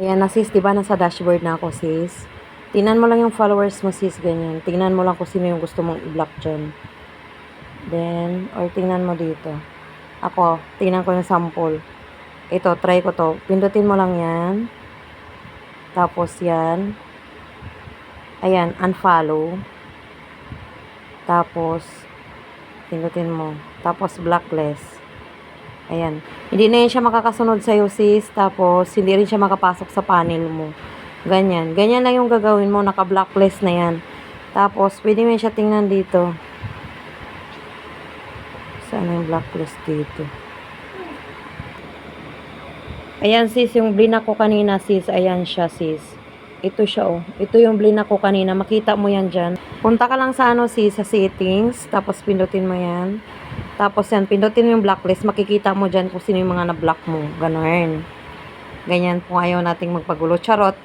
Ayan na sis, 'di ba nasa dashboard na ako sis? Tingnan mo lang yung followers mo sis, ganyan. Tingnan mo lang kung sino yung gusto mong i-block dyan. Then, or tingnan mo dito. Ako, tingnan ko yung sample. Ito, try ko to. Pindutin mo lang yan. Tapos yan. Ayan, unfollow. Tapos, pindutin mo. Tapos, blacklist. Ayan. Hindi na yan siya makakasunod sa'yo, sis. Tapos, hindi rin siya makapasok sa panel mo. Ganyan. Ganyan lang yung gagawin mo. Naka-blacklist na yan. Tapos, pwede mo siya tingnan dito. Saan yung blacklist dito? Ayan, sis. Yung blinak ko kanina, sis. Ayan siya, sis. Ito siya, oh. Ito yung blinak ko kanina. Makita mo yan dyan. Punta ka lang sa ano, sis, sa settings. Tapos, pindutin mo yan. Tapos yan, pindutin mo yung blacklist, makikita mo dyan kung sino yung mga na-block mo. Ganon. Ganyan kung ayaw nating magpagulo. Charot.